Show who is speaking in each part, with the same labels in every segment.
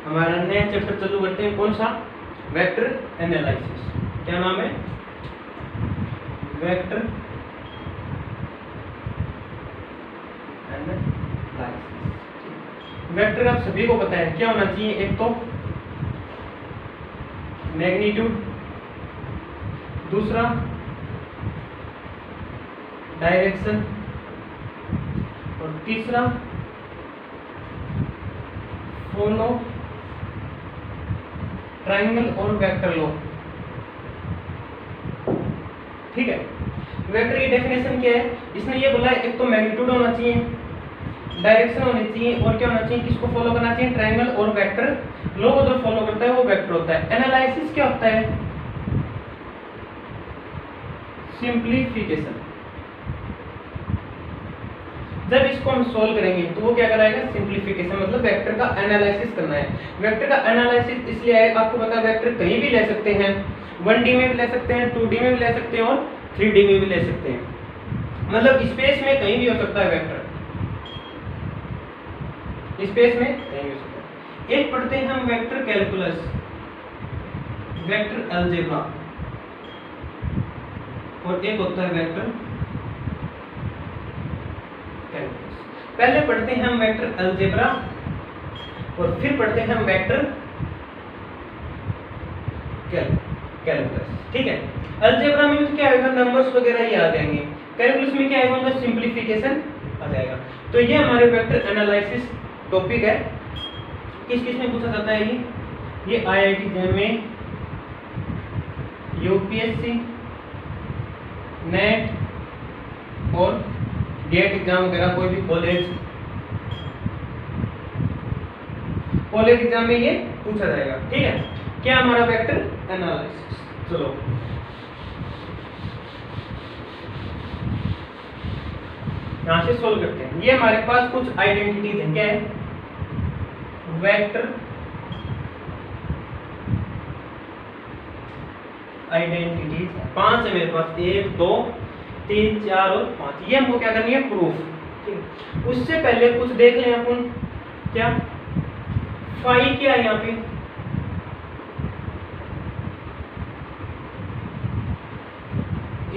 Speaker 1: हमारा नया चैप्टर चालू करते हैं, कौन सा? Vector analysis. क्या नाम है? Vector analysis. वेक्टर आप सभी को पता है क्या होना चाहिए? एक तो मैग्नीट्यूड, दूसरा डायरेक्शन, और तीसरा फॉलो ट्रायंगल और वेक्टर लॉ। ठीक है। वेक्टर की डेफिनेशन क्या है? इसने ये बोला है एक तो मैग्नीट्यूड होना चाहिए, डायरेक्शन होनी चाहिए, और क्या होना चाहिए? किसको फॉलो करना चाहिए? ट्रायंगल और वेक्टर लॉ को जो फॉलो करता है वो वेक्टर होता है। एनालिसिस क्या होता है? सिंप्लीफिकेशन। जब इसको हम सोल्व करेंगे तो वो क्या कराएगा? सिंप्लीफिकेशन, मतलब वेक्टर का एनालिसिस करना है। वेक्टर का एनालिसिस इसलिए आएगा, आपको पता है वेक्टर कहीं भी ले सकते हैं, 1D में भी ले सकते हैं, 2D में भी ले सकते हैं, और 3D में भी ले सकते हैं। मतलब स्पेस में कहीं भी हो सकता है वेक्टर, स्पेस में कहीं भी हो सकता है। एक पढ़ते हैं हम वेक्टर कैलकुलस, वेक्टर अलजेब्रा, और एक होता है वेक्टर कैलकुलस। पहले पढ़ते हैं हम वेक्टर अलजेब्रा, और फिर पढ़ते हैं हम वेक्टर कैलकुलस। ठीक है। अलजेब्रा में तो क्या आएगा? नंबर्स वगैरह ही आ जाएंगे। कैलकुलस में क्या आएगा? उनका सिंप्लीफिकेशन आ जाएगा। तो ये हमारे वेक्टर एनालिसिस टॉपिक है। किस किस में पूछा जाता है ये IIT जेईई, यूपीएससी, नेट और गेट एग्जाम वगैरह, कोई भी कॉलेज एग्जाम में ये पूछा जाएगा। ठीक है। क्या हमारा वेक्टर एनालिसिस? चलो यहां से सोल्व करते हैं। ये हमारे पास कुछ आइडेंटिटीज है। क्या है? वेक्टर आइडेंटिटीज 5 है मेरे पास, 1 2 3 4 और 5। ये हमको क्या करनी है? प्रूफ। उससे पहले कुछ देख लें अपन। क्या फाई क्या है यहाँ पे?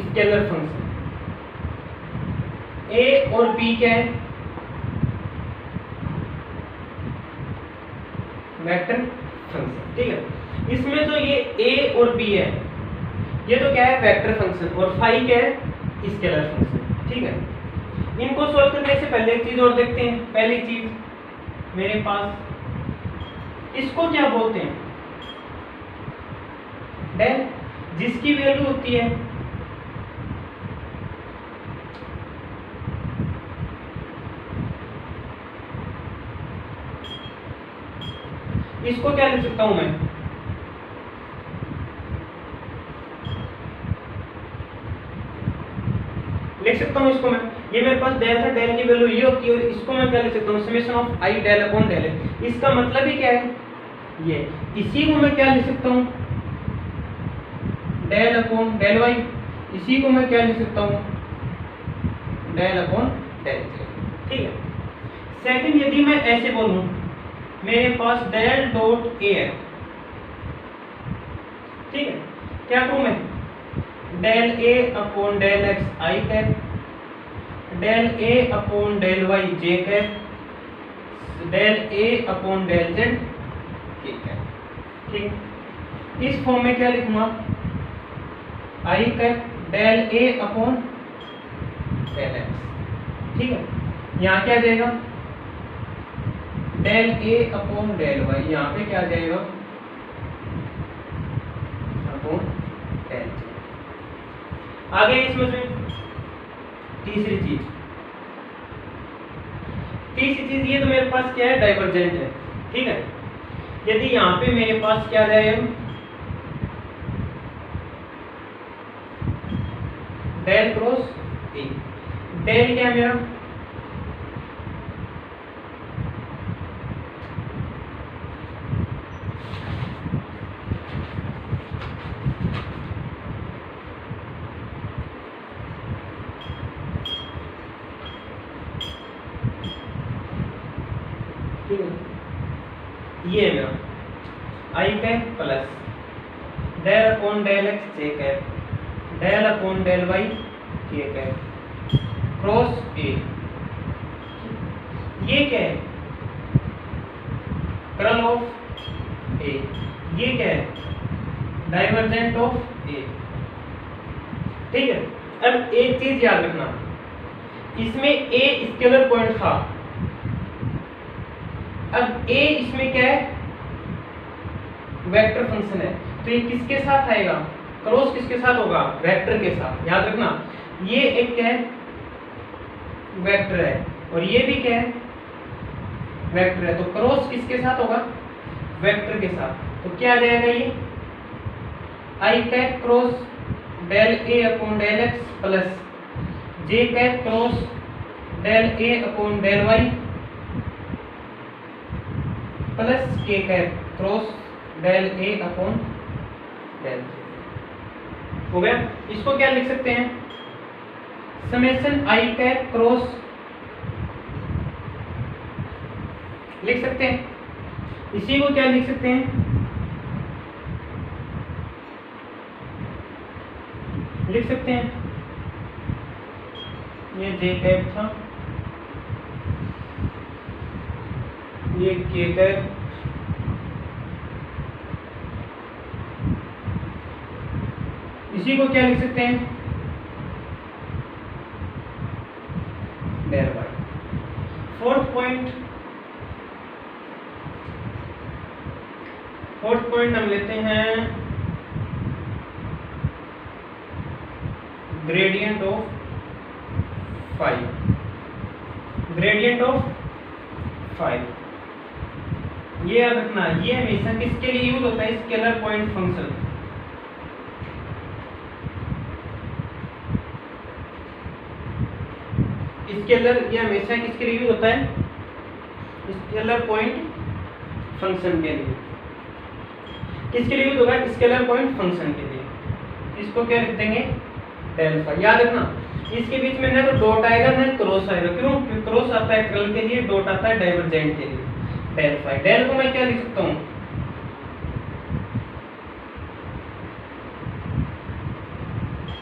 Speaker 1: Scalar function. ए और बी क्या है? Vector function. ठीक है। इसमें तो ये ए और बी है, ये तो क्या है? Vector function. और फाई क्या है? Scalar function. ठीक है। इनको सॉल्व करने से पहले एक चीज और देखते हैं। पहली चीज मेरे पास, इसको क्या बोलते हैं? डेल, जिसकी वैल्यू होती है इसको क्या लिख सकता हूं मैं? लिख सकता हूं इसको मैं, ये मेरे पास डेल है, डेल की वैल्यू ये होती है, और इसको मैं क्या लिख सकता हूं? Summation of I del upon del है। इसका मतलब ही क्या है? ये। इसी को मैं क्या लिख सकता हूं? Del upon del Y. इसी को मैं क्या लिख सकता हूं? Del upon del Z. ठीक है। सेकंड, यदि मैं ऐसे बोलूं, मेरे पास डेल डॉट ए है। ठीक है। क्या करूं मैं? Del A upon del X I cap, del A upon del Y J cap, del A upon del Z K cap. ठीक। इस फॉर्म में क्या लिखूंगा? I cap del A upon del X. ठीक है। यहाँ क्या आ जाएगा? Del A upon del Y. यहाँ पे क्या आ जाएगा? Upon del Z. आगे इसमें से तीसरी चीज, ये तो मेरे पास क्या है? डाइवर्जेंट है। ठीक है। यदि यहाँ पे मेरे पास क्या आ जाएगा? डेल क्रॉस ए। डेल क्या है मेरा? ये है मेरा I cap plus del upon del X J cap del upon del Y K cap cross A. ये क्या है? Curl of A. ये क्या है? Divergent of A. ठीक है। अब एक चीज याद रखना, इसमें ए स्केलर पॉइंट था, अब ए इसमें क्या है? वेक्टर फंक्शन है, तो ये किसके साथ आएगा? क्रॉस किसके साथ होगा? वेक्टर के साथ। याद रखना, ये एक क्या है? वेक्टर है, और ये भी क्या है? वेक्टर है, तो क्रॉस किसके साथ होगा? वेक्टर के साथ। तो क्या आ जाएगा ये? आई cap cross del A upon del x plus J cap cross del A upon del Y plus के cap cross del A upon del. हो गया। इसको क्या लिख सकते हैं? समेशन आई कैप क्रॉस लिख सकते हैं। इसी को क्या लिख सकते हैं? लिख सकते हैं ये जे कैप था, ये के कैप, इसी को क्या लिख सकते हैं? Del Y. फोर्थ पॉइंट हम लेते हैं gradient of five. Gradient of five ये याद रखना, ये हमेशा किसके लिए यूज होता है? Scalar point function. स्केलर ये हमेशा किसके लिए यूज होता है? स्केलर पॉइंट फंक्शन के लिए। किसके लिए यूज होगा? स्केलर पॉइंट फंक्शन के लिए। इसको क्या लिख देंगे? Del phi. याद रखना, इसके बीच में ना तो डॉट आएगा ना क्रॉस आएगा। क्यों? क्योंकि क्रॉस आता है कर्ल के लिए, डॉट आता है डाइवर्जेंट के लिए। Del phi. डेल को मैं क्या लिख सकता हूँ?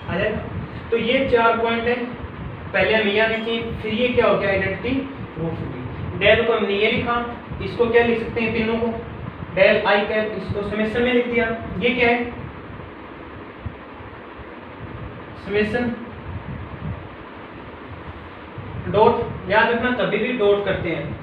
Speaker 1: आ जाएगा। तो ये 4 पॉइंट है, पहले हम ये आने चाहिए, फिर ये क्या हो गया? आइडेंटिटी प्रूफ होगी। डेल को हमने ये लिखा, इसको क्या लिख सकते हैं? तीनों को डेल आई कैप, इसको समेशन में लिख दिया। ये क्या है? Summation dot. याद रखना, कभी भी डॉट करते हैं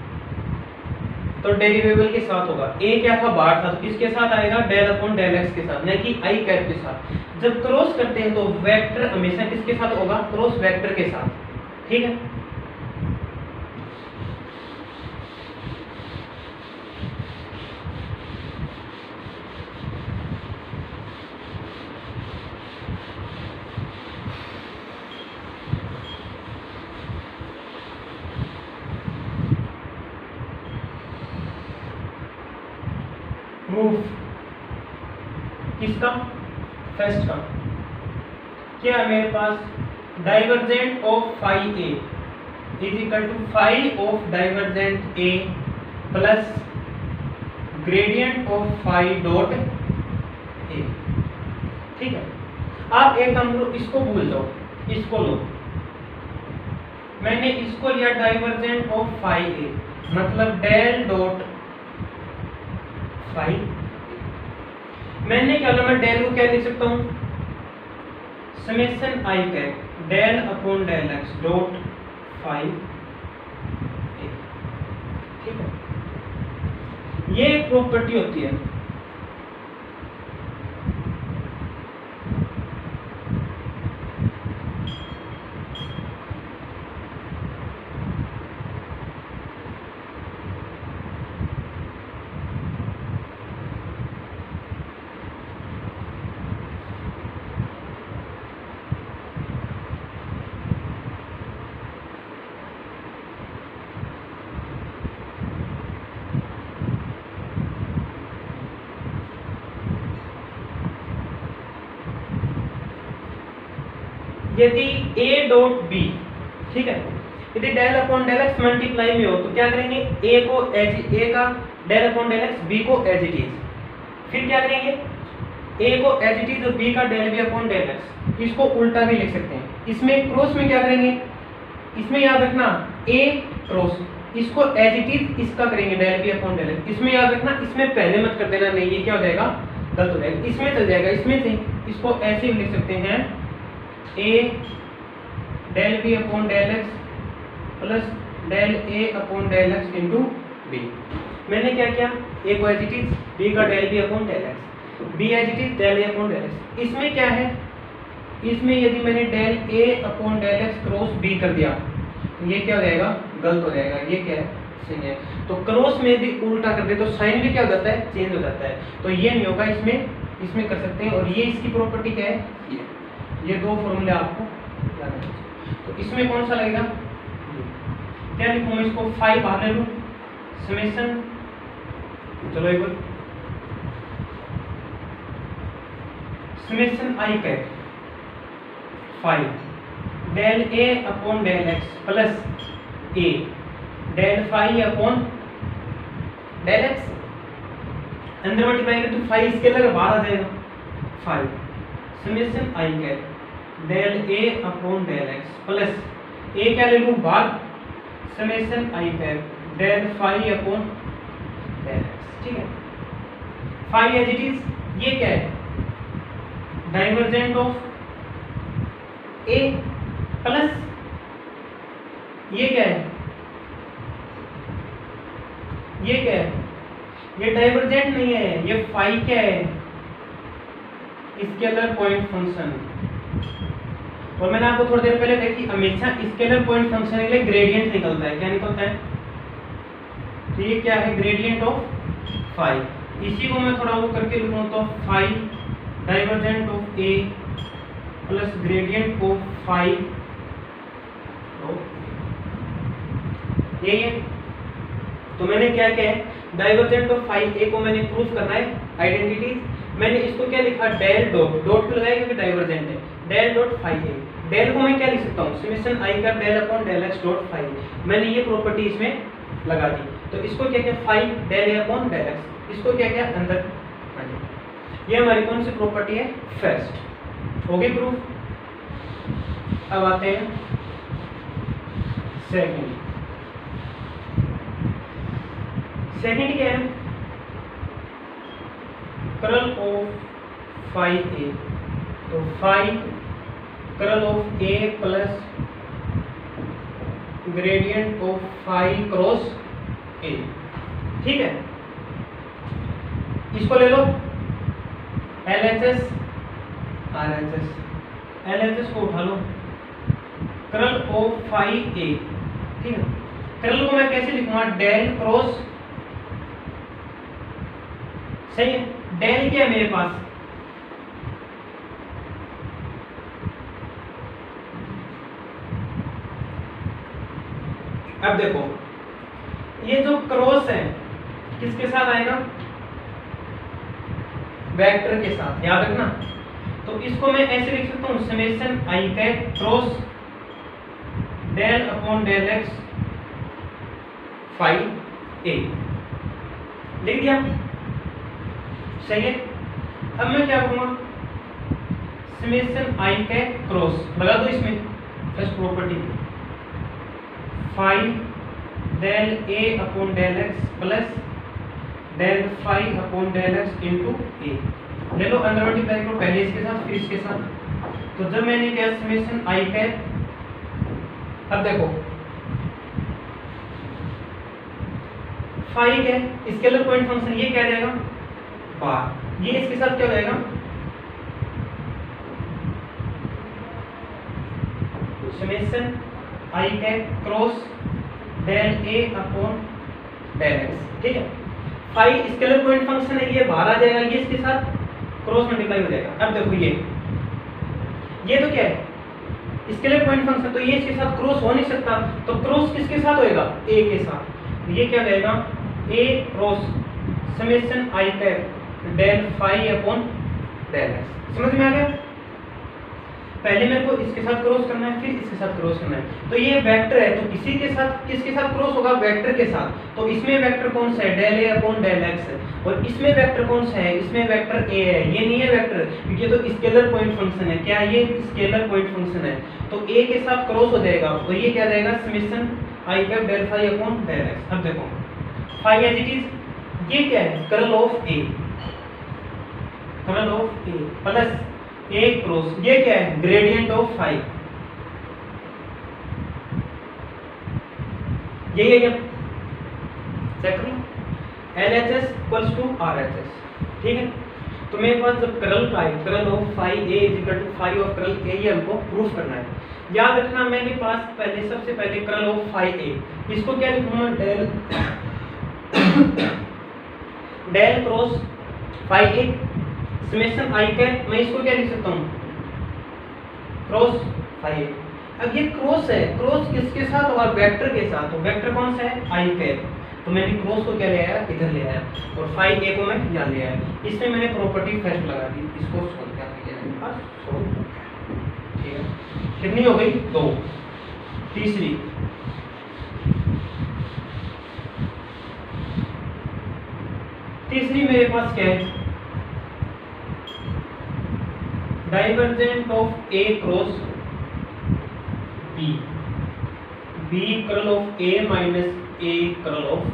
Speaker 1: तो डेरिवेबल के साथ होगा। ए क्या था? बाहर था, तो किसके साथ आएगा? डेल अपॉन डेल एक्स के साथ, न कि आई कैप के साथ। जब क्रॉस करते हैं तो वेक्टर हमेशा किसके साथ होगा? क्रॉस वेक्टर के साथ। ठीक है। प्रूफ किसका? फर्स्ट का। क्या है मेरे पास? Divergent of phi A is equal to phi of divergent A plus gradient of phi dot A. ठीक है। आप एक काम करो, इसको भूल जाओ, इसको लो। मैंने इसको लिया डाइवर्जेंट ऑफ फाई ए, मतलब डेल डॉट फाई। मैंने क्या लिया? मैं डेल को क्या लिख सकता हूं? Summation I cap del upon del X dot phi A. ठीक है। ये एक प्रॉपर्टी होती है। यदि a डॉट b, ठीक है, यदि del upon del X multiply में हो तो क्या करेंगे? a को एच ए का del upon del X, B को एज इट इज, फिर क्या करेंगे, ए को एज इट इज और बी का del B upon del X, इसको उल्टा भी लिख सकते हैं। इसमें क्रॉस में क्या करेंगे, इसमें याद रखना ए क्रॉस, इसको एज इट इज इसका करेंगे del B upon del X, इसमें याद रखना, इसमें पहले मत कर देना, नहीं ये क्या हो जाएगा, गलत हो जाएगा, इसमें चल जाएगा, इसमें से इसको ऐसे भी लिख सकते हैं A del B upon del x plus del A upon del X into B. मैंने क्या किया, ए को एज इट इज, बी का del B upon del X, B as it is del A upon del X. इसमें क्या है, इसमें यदि मैंने del A upon del x cross B कर दिया तो ये क्या हो जाएगा, गलत हो जाएगा, ये क्या है, सही है। तो क्रॉस में यदि उल्टा कर दे तो साइन भी क्या हो जाता है, चेंज हो जाता है, तो ये नहीं होगा, इसमें कर सकते हैं। और ये इसकी प्रॉपर्टी क्या है, ये दो फॉर्मूले आपको याद रखने चाहिए। तो इसमें कौन सा लगेगा, क्या लिखूं मैं इसको, 5 बाहर ले लूं, समेशन, चलो एक बार summation I cap 5 del A upon del x plus A del phi upon del X, अंदर मल्टीप्लाई करें तो 5 स्केलर बाहर आ जाएगा, 5 summation I cap del A upon del x plus A क्या ले लूं बाहर, समेशन आई cap del phi upon del X, ठीक है। फाई एज इट इज, ये क्या है, डाइवर्जेंट ऑफ ए प्लस ये क्या है, ये क्या है, ये डाइवर्जेंट नहीं है, ये फाई क्या है, स्केलर पॉइंट फंक्शन। और मैंने आपको थोड़ी देर पहले देखी, हमेशा स्केलर पॉइंट फंक्शन के लिए ग्रेडियंट निकलता है, क्या निकलता है, तो ये क्या है, ग्रेडियंट ऑफ फाई। इसी को मैं थोड़ा वो करके लिखूं तो phi divergent of A plus gradient of phi, यही है। तो मैंने क्या किया है, डाइवर्जेंट ऑफ फाई ए को मैंने प्रूफ करना है आइडेंटिटी, मैंने इसको क्या लिखा, डेल डॉट, डॉट क्यों लगाया क्योंकि डाइवर्जेंट है, del dot phi A, del को मैं क्या लिख सकता हूँ, समेशन आई का del upon del X dot phi, मैंने ये प्रॉपर्टी इसमें लगा दी। तो इसको क्या किया, phi del A upon del X, इसको क्या किया अंदर, ये हमारी कौन सी प्रॉपर्टी है, फर्स्ट, हो गई प्रूफ। अब आते हैं सेकंड। सेकंड क्या है, कर्ल ऑफ फाई ए, तो phi curl of A plus gradient of phi cross A, ठीक है। इसको ले लो LHS RHS, LHS को उठा लो, कर्ल ऑफ फाई ए, ठीक है। कर्ल को मैं कैसे लिखूंगा, डेल क्रॉस, सही है, डेल क्या है मेरे पास, अब देखो ये जो क्रॉस है किसके साथ आएगा, वेक्टर के साथ, याद रखना। तो इसको मैं ऐसे लिख सकता हूँ, summation I cap cross del upon del X phi A, लिख दिया, सही है। अब मैं क्या करूंगा, समेशन आई कैप क्रॉस लगा दो इसमें, first property phi del A upon del x plus del phi upon del X into A, ले लो अंडर मल्टीप्लाई करो, पहले इसके साथ फिर इसके साथ। तो जब मैंने किया समेशन आई कैप, अब देखो फाई क्या है, स्केलर पॉइंट फंक्शन, ये क्या जाएगा बार, ये इसके साथ क्या हो जाएगा, summation I cap cross del A upon del X, ठीक है। फाई स्केलर पॉइंट फंक्शन है, ये बाहर आ जाएगा, ये इसके साथ क्रॉस मल्टीप्लाई हो जाएगा। अब देखो ये तो क्या है, स्केलर पॉइंट फंक्शन, तो ये इसके साथ क्रॉस हो नहीं सकता, तो क्रॉस किसके साथ होएगा, ए के साथ, ये क्या जाएगा, A cross summation I cap del phi upon del X, समझ में आ गया। पहले मेरे को इसके साथ क्रॉस करना है, फिर इसके साथ क्रॉस करना है। तो ये वेक्टर है, तो किसी के साथ किसके साथ क्रॉस होगा? वेक्टर के साथ। तो इसमें वेक्टर कौन सा है? Del A upon del x है। और इसमें वेक्टर कौन सा है? इसमें वेक्टर ए है। ये नहीं है वेक्टर, क्योंकि तो स्केलर पॉइंट फंक्शन है। क्या ये स्केलर पॉइंट फंक्शन है? तो ए के साथ क्रॉस हो जाएगा, तो ये क्या जाएगा? समेशन आई cap del phi upon del X. अब देखो फाई एज इट इज, ये क्या है? Curl of A, curl of A plus A cross, ये क्या है? Gradient of phi. यही है क्या? चेक करो, LHS इक्वल्स टू RHS, ठीक है। तो मेरे पास जब कर्ल का है, curl of phi A is equal to phi of curl A, ये हमको प्रूफ करना है। याद रखना मेरे पास पहले सबसे पहले कर्ल ऑफ फाई ए, इसको क्या लिखूंगा? डेल डेल क्रॉस फाई ए समेशन आई कैप, मैं इसको क्या लिख सकता हूँ? क्रॉस फाई ए। अब ये क्रॉस है, क्रॉस किसके साथ होगा? वेक्टर के साथ। तो वेक्टर कौन सा है? आई कैप। तो मैंने क्रॉस को क्या ले आया? इधर ले आया, और फाई ए को मैं यहाँ ले आया। इसमें मैंने प्रॉपर्टी फर्स्ट लगा दी, इसको सोल्व कर दिया, ठीक है। कितनी हो गई? 2। तीसरी, तीसरी मेरे पास क्या है? Divergent of A cross B, B curl of A minus A curl of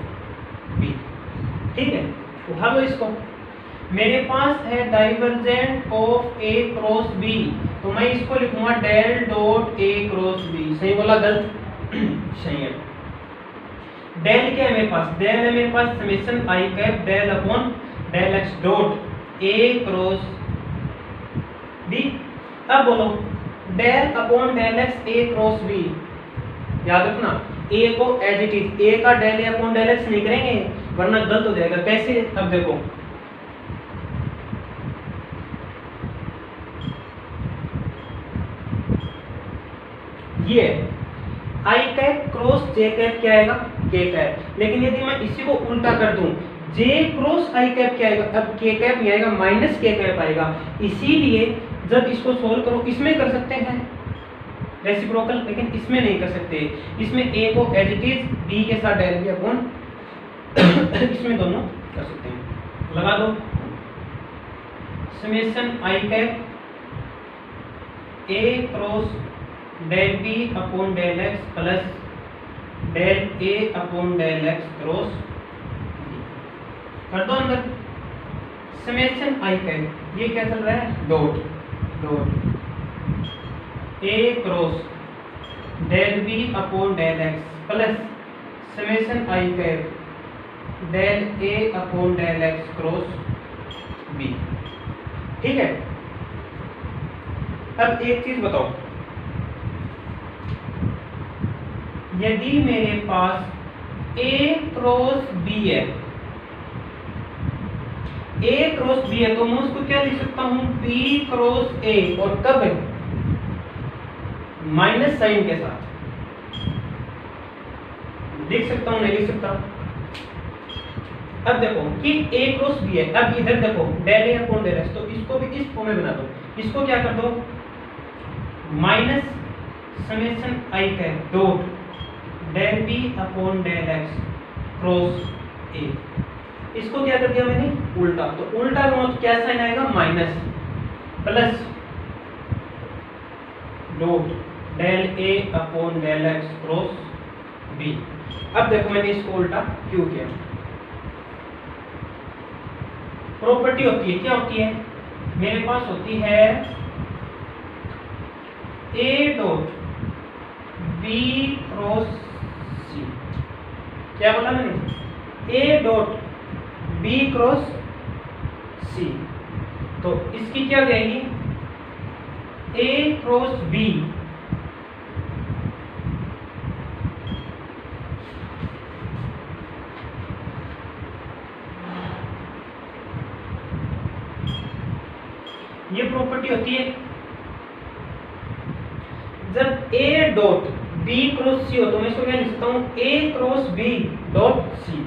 Speaker 1: B, ठीक है। उठा लो इसको। मेरे पास है divergent of A cross B, तो मैं इसको लिखूंगा del dot A cross B. सही बोला? गलत? सही है। डेल क्या है मेरे पास? डेल है मेरे पास summation I cap del upon del X dot A cross B. अब बोलो del upon del x A cross B. याद रखना ए को एज इट इज, ए का del A upon del X नहीं करेंगे वरना गलत हो जाएगा। कैसे? अब देखो, ये आई कैप क्रॉस जे कैप क्या आएगा? के कैप। लेकिन यदि मैं इसी को उल्टा कर दूं, जे क्रॉस आई कैप क्या आएगा? अब के कैप नहीं आएगा, माइनस के कैप आएगा। इसीलिए जब इसको सोल्व करो, इसमें कर सकते हैं रेसिप्रोकल, लेकिन इसमें नहीं कर सकते। इसमें ए को एज इट इज, बी के साथ डेल बी अपॉन इसमें दोनों कर सकते हैं। लगा दो summation I cap A cross del B upon del x plus del A upon del x cross B. कर दो अंदर समेशन आई कैप, ये क्या चल रहा है? Dot dot A cross del B upon del x plus summation I cap del A upon del x cross B, ठीक है। अब एक चीज बताओ, यदि मेरे पास ए क्रॉस बी है, ए क्रॉस बी है, तो मैं उसको क्या लिख सकता हूं? बी क्रॉस ए, और कब है? माइनस साइन के साथ लिख सकता हूं, नहीं लिख सकता? अब देखो कि ए क्रॉस बी है, अब इधर देखो del A upon del x, तो इसको भी इस फॉर्म में बना दो। इसको क्या कर दो? Minus summation I cap dot del B upon del x cross A. इसको क्या कर दिया मैंने? उल्टा। तो उल्टा मतलब क्या साइन आएगा? Minus plus dot del A upon del x cross B. अब देखो मैंने इसको उल्टा क्यों किया? प्रॉपर्टी होती है, क्या होती है? मेरे पास होती है ए डॉट बी क्रॉस सी। क्या बोला मैंने? ए डॉट बी क्रॉस सी। तो इसकी क्या हो जाएगी? ए क्रॉस बी ये प्रॉपर्टी होती है। जब ए डॉट बी क्रॉस सी हो, तो मैं इसको क्या लिख सकता हूं? ए क्रॉस बी डॉट सी।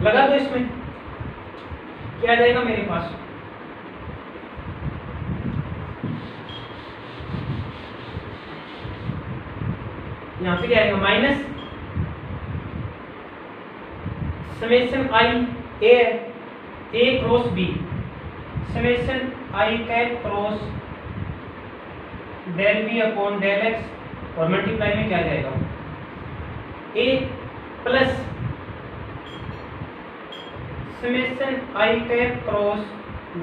Speaker 1: लगा दो, इसमें क्या आ जाएगा मेरे पास? यहाँ पे क्या आएगा minus summation I A cross B summation I cap cross del B upon del x और मल्टीप्लाई में क्या जाएगा A plus summation I cap cross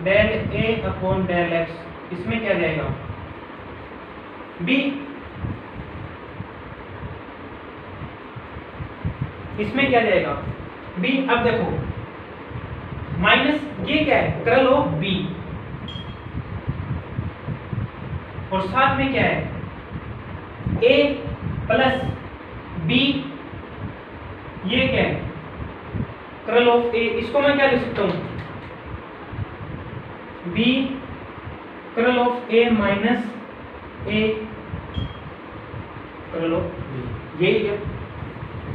Speaker 1: del A upon del X, इसमें क्या जाएगा बी, इसमें क्या जाएगा बी। अब देखो माइनस ये क्या है कर्ल ऑफ बी और साथ में क्या है ए प्लस बी, ये क्या है कर्ल ऑफ ए। इसको मैं क्या लिख सकता हूं B curl of A minus A curl of B, यही है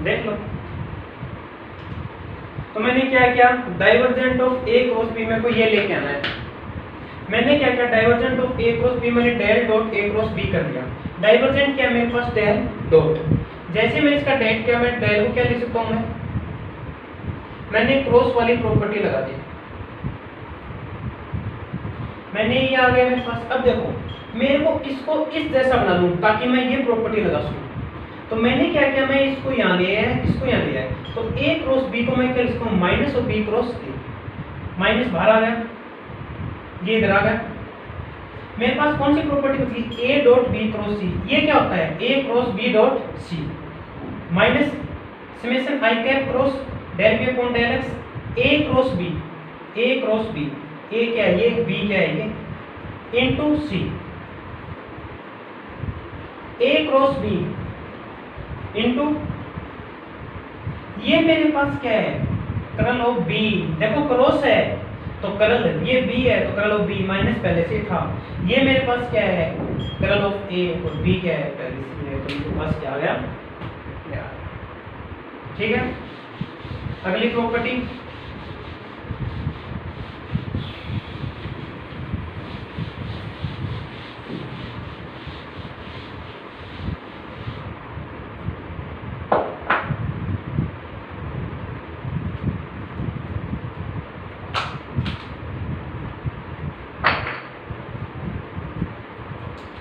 Speaker 1: देख लो। तो मैंने क्या किया divergent of A cross B मेरे को ये लेके आना है। मैंने क्या किया divergent of A cross B मैंने del dot A cross B कर दिया। डाइवर्जेंट क्या मेरे पास डेल डॉट, जैसे मैं इसका डेट किया मैं डेल को क्या लिख सकता हूं मैंने क्रॉस वाली प्रॉपर्टी लगा दी, मैंने ये आ गया मेरे पास। अब देखो मेरे को इसको इस जैसा बना लूं ताकि मैं ये प्रॉपर्टी लगा सकूं। तो मैंने क्या किया मैं इसको यहाँ लिया है इसको यहाँ लिया है, तो ए क्रॉस बी को मैं क्या लिख सकता हूं माइनस और बी क्रॉस ए, माइनस बाहर आ गया ये इधर आ गया। मेरे पास कौन सी प्रॉपर्टी बची A dot B cross C, ये क्या होता है A cross B dot C minus summation I cap cross del B upon del x A cross B, A cross B, A क्या है ये बी क्या है ये into C, A cross B into ये मेरे पास क्या है कर्ल ऑफ बी। देखो क्रॉस है तो कर्ल ये बी है तो कर्ल ऑफ बी माइनस पहले से था, ये मेरे पास क्या है कर्ल ऑफ ए और बी क्या है पहले से है, तो मेरे पास क्या आ गया ठीक है। अगली प्रॉपर्टी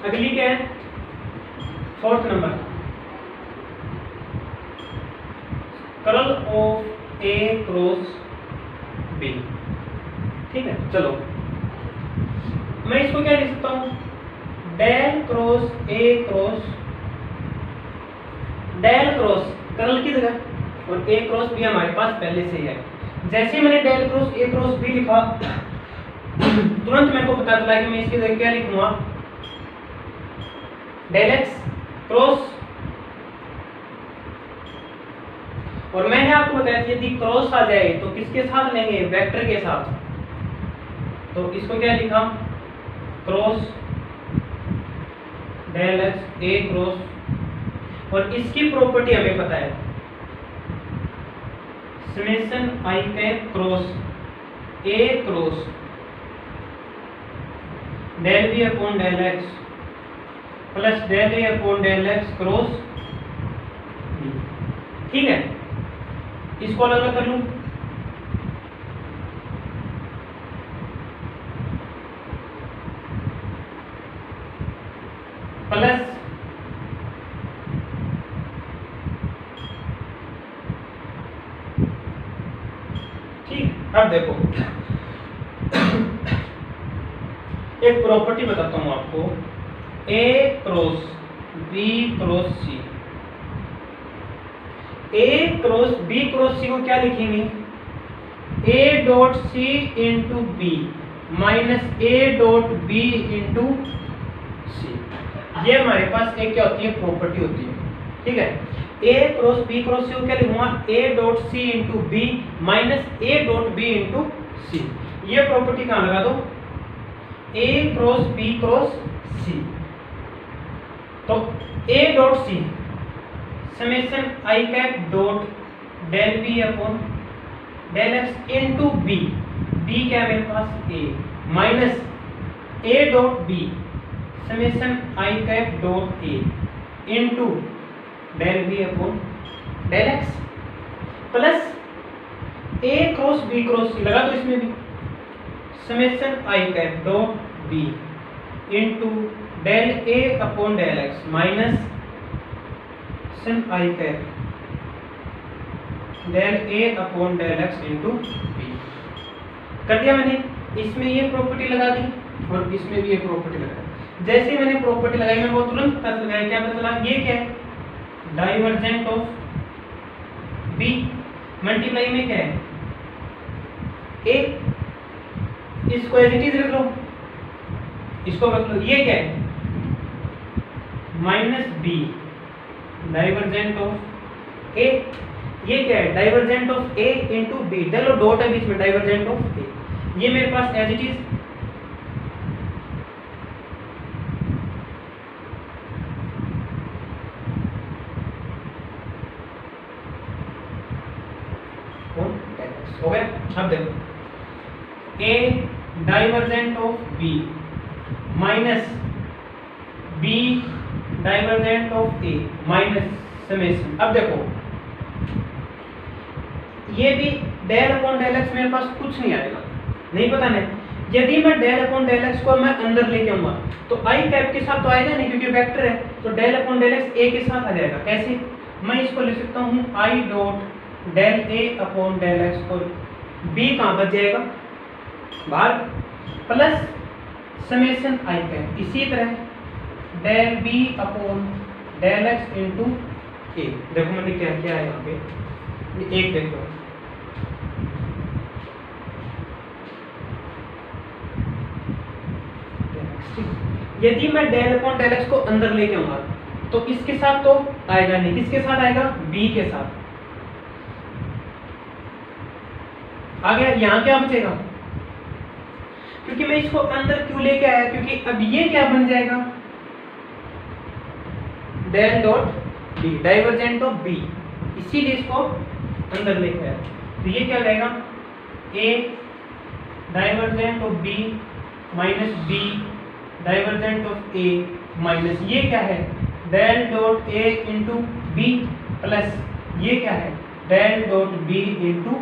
Speaker 1: अगली क्या है fourth number curl of A cross B, ठीक है। चलो मैं इसको क्या लिख सकता हूं del cross A cross del cross curl की जगह और ए क्रॉस बी हमारे पास पहले से ही है। जैसे मैंने del cross A cross B लिखा तुरंत मेरे को पता चला कि मैं इसकी जगह क्या लिखूंगा डेल एक्स क्रॉस, और मैंने आपको बताया था यदि क्रॉस आ जाए तो किसके साथ लेंगे वेक्टर के साथ, तो इसको क्या लिखा cross del x A cross, और इसकी प्रॉपर्टी हमें पता है summation I cap cross A cross del B upon del x plus del A upon del x cross B, ठीक है। इसको अलग अलग कर लूं प्लस ठीक। अब देखो एक प्रॉपर्टी बताता हूं आपको A cross B cross C, A cross B cross C को क्या लिखेंगे A dot C into B minus A dot B into C, ये हमारे पास एक क्या होती है प्रॉपर्टी होती है, ठीक है। A cross B cross C को क्या लिखूंगा A dot C into B minus A dot B into C, ये प्रॉपर्टी कहां लगा दो A cross B cross C, तो A dot C summation I cap dot del B upon del X into B, B क्या है मेरे पास A minus A dot B summation I cap dot A into del B upon del x plus A cross B cross C लगा दो इसमें भी, summation I cap dot B into del A upon del x minus sum I cap del A upon del X into B. कर दिया मैंने, इसमें ये property लगा दी और इसमें भी ये प्रॉपर्टी लगा दी। जैसे ही मैंने प्रॉपर्टी लगाई मैं वो तुरंत पता चल गया, क्या पता चला, ये क्या है, डाइवर्जेंट ऑफ बी मल्टीप्लाई में क्या है ए, इसको एज इट इज रख लो, इसको रख लो, ये क्या है minus B divergent of A, ये क्या है divergent of A into B, चलो डॉट है बीच में, डाइवर्जेंट ऑफ ए, ये मेरे पास एज इट इज हो गया। अब देखो A divergent of B minus B divergent of A minus summation. अब देखो ये भी डेल अपॉन डेल एक्स मेरे पास कुछ नहीं आएगा, नहीं पता नहीं, यदि मैं डेल अपॉन डेल एक्स को मैं अंदर लेके आऊंगा तो आई कैप के साथ तो आएगा नहीं क्योंकि वेक्टर है, तो डेल अपॉन डेल एक्स ए के साथ आ जाएगा। कैसे, मैं इसको लिख सकता हूँ i dot del A upon del x, और बी कहाँ बच जाएगा बाहर, प्लस समेशन आई कैप, इसी तरह del B upon del X into A. देखो मैंने क्या किया है यहाँ पे, एक देखो यदि मैं डेल अपॉन डेल एक्स को अंदर लेके आऊंगा तो इसके साथ तो आएगा नहीं, किसके साथ आएगा, बी के साथ आ गया। यहां क्या बचेगा, क्योंकि मैं इसको अंदर क्यों लेके आया, क्योंकि अब ये क्या बन जाएगा del dot B divergent of B, इसीलिए इसको अंदर लेके आया, तो ये क्या जाएगा A divergent of B minus B divergent of A minus ये क्या है del dot A into B plus ये क्या है डेल डॉट बी इंटू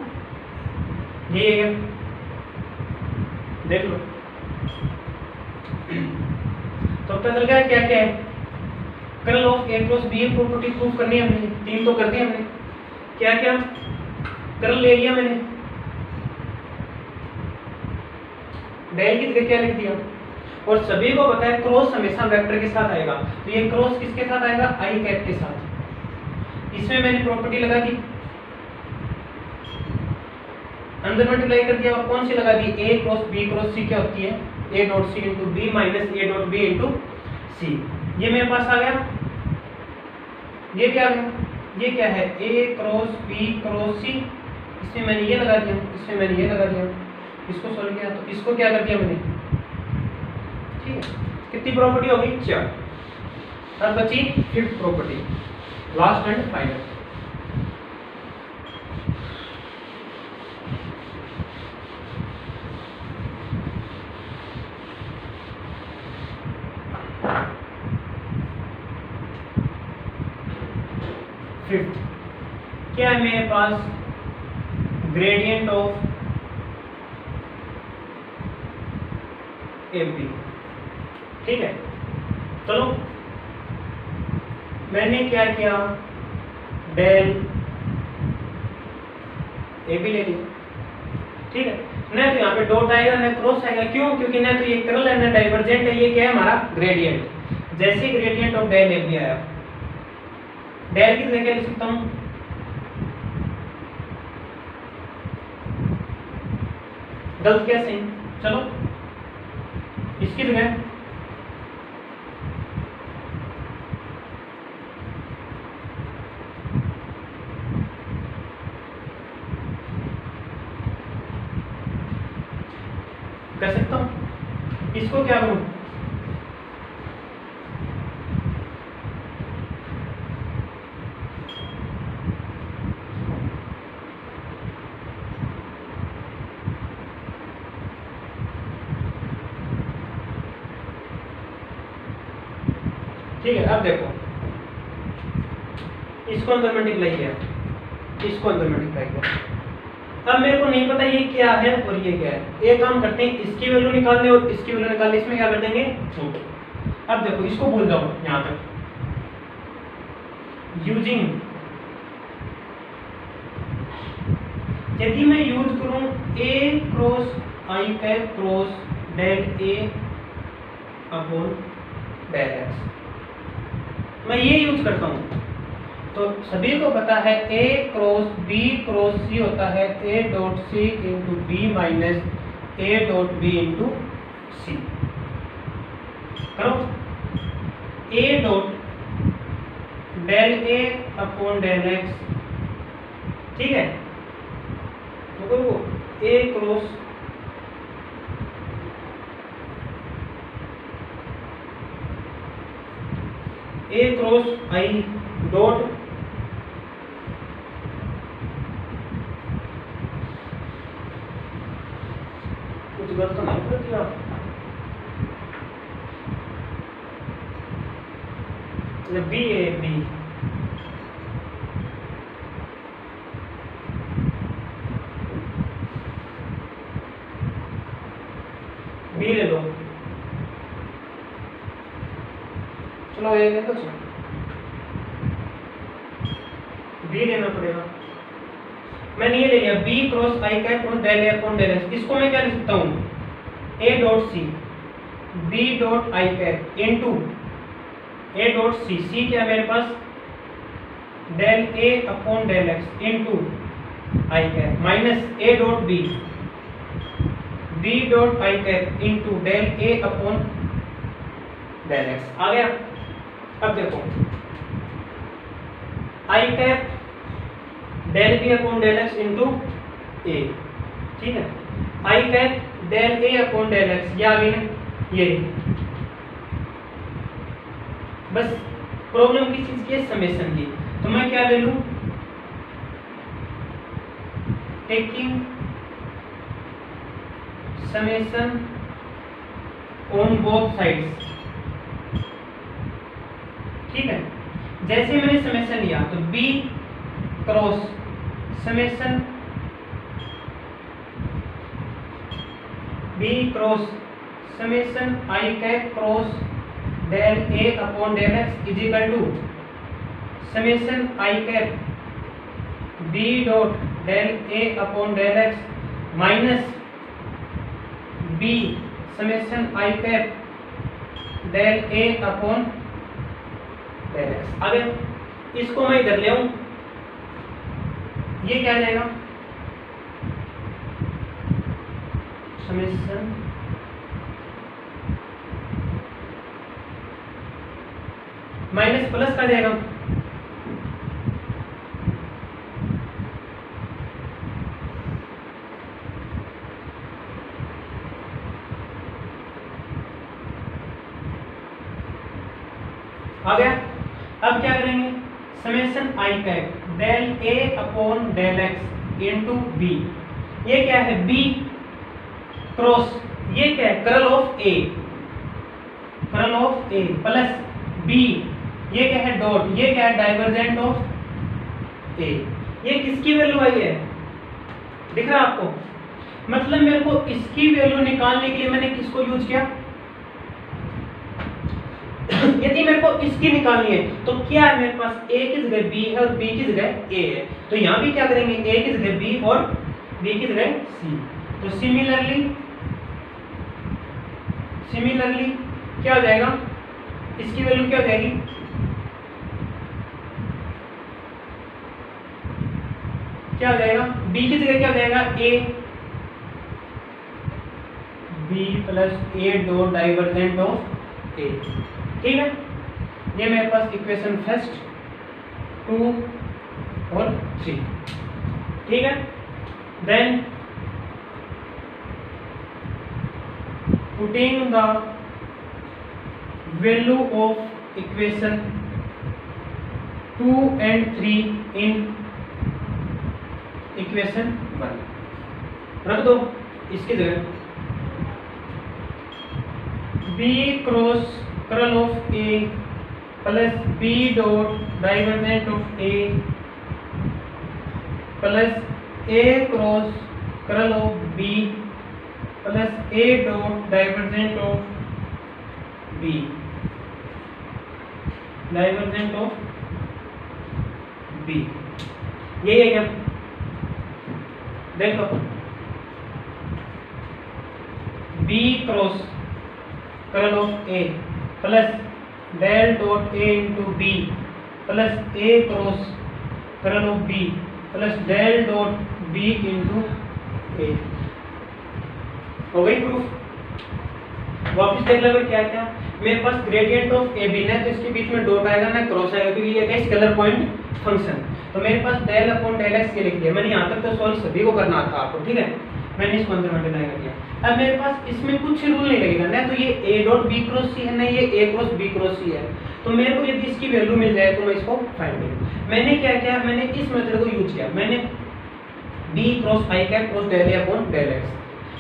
Speaker 1: ये, देख लो तो पता चल गया क्या क्या है, curl of A cross B property prove करनी है हमने, तीन तो कर दिया हमने, क्या क्या कर्ल ले लिया मैंने, डेल की जगह क्या लिख दिया, और सभी को पता है क्रॉस हमेशा वेक्टर के साथ आएगा, तो ये क्रॉस किसके साथ आएगा आई कैप के साथ, इसमें मैंने प्रॉपर्टी लगा दी, अंदर मल्टीप्लाई कर दिया, और कौन सी लगा दी ए क्रॉस सी क्या होती है A dot C into B minus A dot B into C, ये मेरे पास आ गया, ये क्या आ गया, ये क्या है ए क्रॉस बी क्रॉस सी, इसमें मैंने ये लगा दिया, इसमें मैंने ये लगा दिया, इसको सॉल्व किया तो इसको क्या कर दिया मैंने, ठीक है, कितनी प्रॉपर्टी हो गई 4, अब बची fifth property, last and final. Fifth क्या है मेरे पास ग्रेडियंट ऑफ ए बी, ठीक है, चलो मैंने क्या किया डेल ए बी ले लिया, ठीक है, न तो यहाँ पे डॉट आएगा न क्रॉस आएगा, क्यों, क्योंकि न तो ये कर्ल है न डाइवर्जेंट है, ये क्या है हमारा ग्रेडियंट, जैसे gradient of del A B आया, डेल की जगह क्या लिख सकता हूँ गलत क्या सही, चलो इसकी जगह कर सकता हूं, इसको क्या करूं, ठीक है। अब देखो इसको अंदर मल्टीप्लाई किया, इसको अंदर मल्टीप्लाई किया। अब मेरे को नहीं पता ये क्या है और ये क्या है। एक काम करते हैं, इसकी वैल्यू निकाल दें और इसकी वैल्यू निकाल दें। इसमें क्या कर देंगे, रूट। अब देखो इसको भूल जाओ यहाँ तक। यूजिंग, यदि मैं यूज करूं ए cross I cap cross del A upon del x, मैं ये यूज करता हूं, तो सभी को पता है ए क्रॉस सी होता है A dot C into B minus A dot B into C. करो A dot del A upon del X, ठीक है। तो वो ए क्रॉस आई डॉट कुछ गलत तो नहीं कर दिया, बी ए बी बी ले लो, चलो ये ले लो, बी लेना पड़ेगा। मैंने ये ले लिया B cross I cap cross del A upon del X. इसको मैं क्या लिख सकता हूँ, A dot C B dot I cap into A dot C, C क्या है मेरे पास, del A upon del X into I cap minus A dot B dot I cap into del A upon del X. आ गया। अब देखो I cap del B upon del X into ए, ठीक है। आई cap del A upon del x, ये आ गई ना, ये बस प्रॉब्लम किस चीज की है, समेशन की। तो मैं क्या ले लूं, taking summation on both sides, ठीक है। जैसे मैंने समेशन लिया तो B cross summation B cross summation I cap cross del A upon del x is equal to summation I cap B dot del A upon del x minus B summation I cap del A upon del x. आगे इसको मैं इधर ले आऊं, ये क्या आ जाएगा, समेशन माइनस प्लस का जाएगा, आ गया। अब क्या करेंगे, summation I cap del A upon del X into B, ये क्या है बी क्रॉस, ये क्या है curl of A plus B, ये क्या है डॉट, ये क्या है डाइवर्जेंट ऑफ ए। ये किसकी वैल्यू आई है, दिख रहा है आपको, मतलब मेरे को इसकी वैल्यू निकालने के लिए मैंने किसको यूज किया, यदि मेरे को इसकी निकालनी है तो क्या है मेरे पास, a की जगह b है और b की जगह a है, तो यहाँ भी क्या करेंगे, a की जगह b और b की जगह c। तो सिमिलरली क्या हो जाएगा, इसकी वैल्यू क्या हो जाएगी, क्या हो जाएगा, b की जगह क्या हो जाएगा, a b plus a dot divergent of a, ठीक है। ये मेरे पास इक्वेशन फर्स्ट 2 और 3, ठीक है। Then putting the value of equation 2 and 3 in equation 1 रख दो इसकी जगह, b cross curl of a plus B dot divergent of A plus A cross curl of B plus A dot divergent of B, divergent of B, यही है क्या? देख लो, B cross curl of A plus del dot A into B plus A cross curl of B plus del dot B into ए। हो गई proof. वापिस देख लो क्या क्या मेरे पास ग्रेडियंट ऑफ ए बी ना, तो इसके बीच में डॉट आएगा ना क्रॉस आएगा, क्योंकि ये है स्केलर पॉइंट फंक्शन। तो मेरे पास डेल अपॉन डेल एक्स ये लिख दिया मैंने, यहाँ तक तो सॉल्व सभी को करना था आपको, ठीक है, मैंने इसको अंदर मल्टीप्लाई कर दिया। अब मेरे पास इसमें कुछ रूल नहीं लगेगा ना, तो ये ए डॉट बी क्रॉस सी है ना, ये ए क्रॉस बी क्रॉस सी है, तो मेरे को यदि इसकी वैल्यू मिल जाए तो मैं इसको फाइंड करूँ। मैंने क्या किया, मैंने इस मेथड को यूज किया, मैंने B cross I cap cross del A upon del x,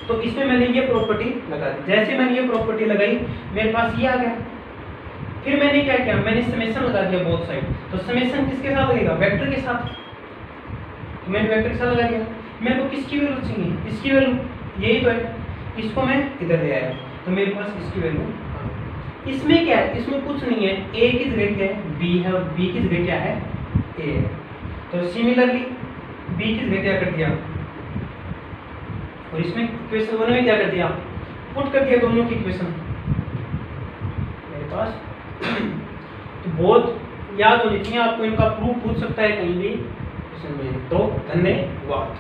Speaker 1: तो इसमें मैंने ये प्रॉपर्टी लगा दी। जैसे मैंने ये प्रॉपर्टी लगाई मेरे पास ये आ गया। फिर मैंने क्या किया, मैंने समेशन लगा दिया बोथ साइड। तो समेशन किसके साथ लगेगा, वेक्टर के साथ, तो मैंने वेक्टर के साथ लगा दिया। मेरे को किसकी वैल्यू चाहिए, इसकी वैल्यू, यही तो है, इसको मैं इधर ले आया, तो मेरे पास इसकी वैल्यू। इसमें क्या है, इसमें कुछ नहीं है, ए की जगह क्या है बी है और बी की जगह क्या है ए है। तो सिमिलरली बी की जगह क्या कर दिया, और इसमें इक्वेशन वन में क्या कर दिया, पुट कर दिया दोनों की इक्वेशन मेरे पास। तो बहुत याद होनी चाहिए आपको, इनका प्रूफ पूछ सकता है कहीं भी। तो धन्यवाद।